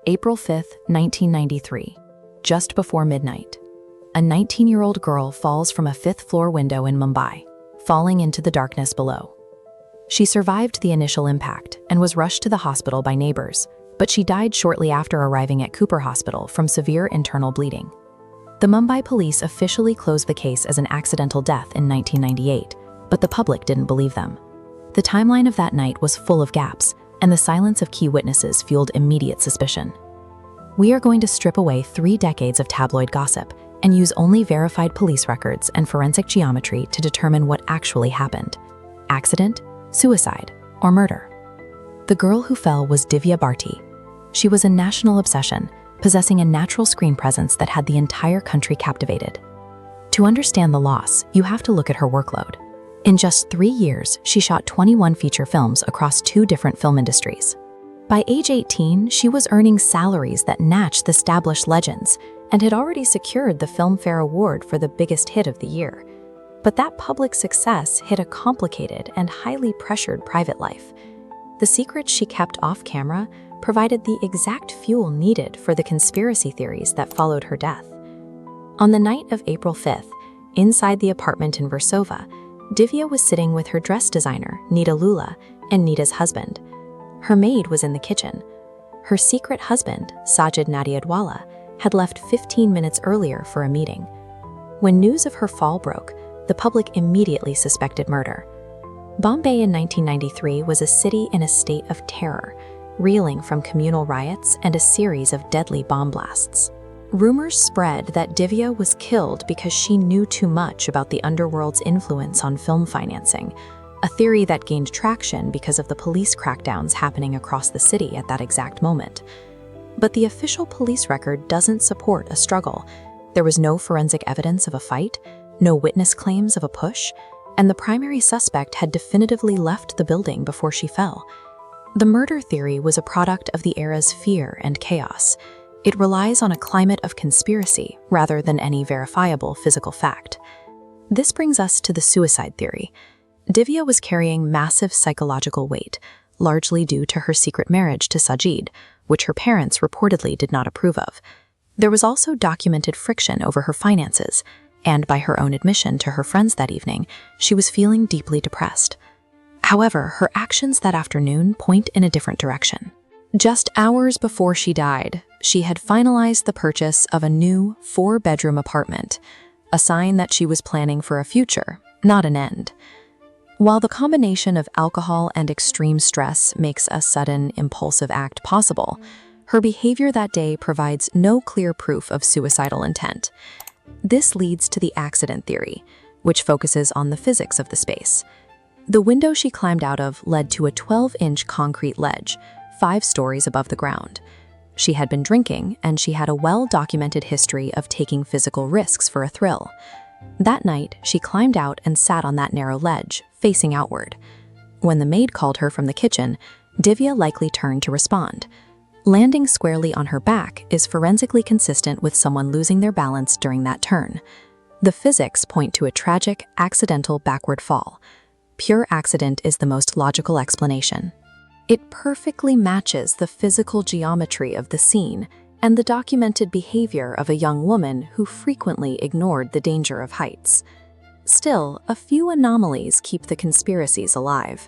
April 5, 1993, just before midnight. A 19-year-old girl falls from a fifth-floor window in Mumbai, falling into the darkness below. She survived the initial impact and was rushed to the hospital by neighbors, but she died shortly after arriving at Cooper Hospital from severe internal bleeding. The Mumbai police officially closed the case as an accidental death in 1998, but the public didn't believe them. The timeline of that night was full of gaps, and the silence of key witnesses fueled immediate suspicion. We are going to strip away 3 decades of tabloid gossip and use only verified police records and forensic geometry to determine what actually happened: accident, suicide, or murder. The girl who fell was Divya Bharti. She was a national obsession, possessing a natural screen presence that had the entire country captivated. To understand the loss, you have to look at her workload. In just 3 years, she shot 21 feature films across 2 different film industries. By age 18, she was earning salaries that matched the established legends and had already secured the Filmfare Award for the biggest hit of the year. But that public success hid a complicated and highly pressured private life. The secrets she kept off camera provided the exact fuel needed for the conspiracy theories that followed her death. On the night of April 5th, inside the apartment in Versova, Divya was sitting with her dress designer, Nadiadwala, and Nita's husband. Her maid was in the kitchen. Her secret husband, Sajid Nadiadwala, had left 15 minutes earlier for a meeting. When news of her fall broke, the public immediately suspected murder. Bombay in 1993 was a city in a state of terror, reeling from communal riots and a series of deadly bomb blasts. Rumors spread that Divya was killed because she knew too much about the underworld's influence on film financing, a theory that gained traction because of the police crackdowns happening across the city at that exact moment. But the official police record doesn't support a struggle. There was no forensic evidence of a fight, no witness claims of a push, and the primary suspect had definitively left the building before she fell. The murder theory was a product of the era's fear and chaos. It relies on a climate of conspiracy rather than any verifiable physical fact. This brings us to the suicide theory. Divya was carrying massive psychological weight, largely due to her secret marriage to Sajid, which her parents reportedly did not approve of. There was also documented friction over her finances, and by her own admission to her friends that evening, she was feeling deeply depressed. However, her actions that afternoon point in a different direction. Just hours before she died, she had finalized the purchase of a new 4-bedroom apartment, a sign that she was planning for a future, not an end. While the combination of alcohol and extreme stress makes a sudden, impulsive act possible, her behavior that day provides no clear proof of suicidal intent. This leads to the accident theory, which focuses on the physics of the space. The window she climbed out of led to a 12-inch concrete ledge, 5 stories above the ground. She had been drinking, and she had a well-documented history of taking physical risks for a thrill. That night, she climbed out and sat on that narrow ledge, facing outward. When the maid called her from the kitchen, Divya likely turned to respond. Landing squarely on her back is forensically consistent with someone losing their balance during that turn. The physics point to a tragic, accidental backward fall. Pure accident is the most logical explanation. It perfectly matches the physical geometry of the scene and the documented behavior of a young woman who frequently ignored the danger of heights. Still, a few anomalies keep the conspiracies alive.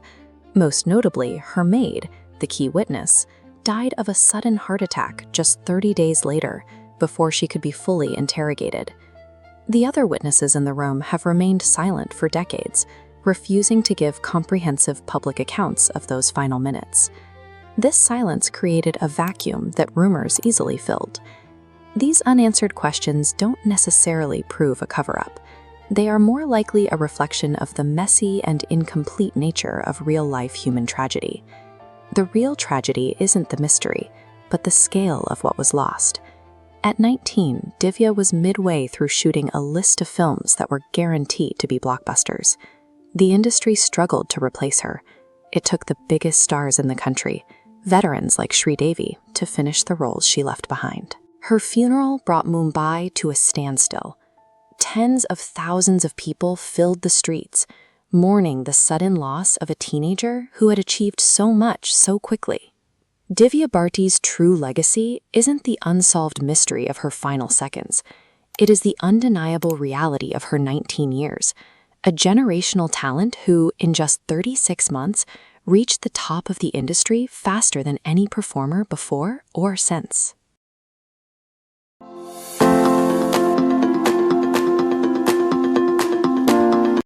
Most notably, her maid, the key witness, died of a sudden heart attack just 30 days later, before she could be fully interrogated. The other witnesses in the room have remained silent for decades, refusing to give comprehensive public accounts of those final minutes. This silence created a vacuum that rumors easily filled. These unanswered questions don't necessarily prove a cover-up. They are more likely a reflection of the messy and incomplete nature of real-life human tragedy. The real tragedy isn't the mystery, but the scale of what was lost. At 19, Divya was midway through shooting a list of films that were guaranteed to be blockbusters. The industry struggled to replace her. It took the biggest stars in the country, veterans like Devi, to finish the roles she left behind. Her funeral brought Mumbai to a standstill. Tens of thousands of people filled the streets, mourning the sudden loss of a teenager who had achieved so much so quickly. Divya Bharti's true legacy isn't the unsolved mystery of her final seconds. It is the undeniable reality of her 19 years, a generational talent who, in just 36 months, reached the top of the industry faster than any performer before or since.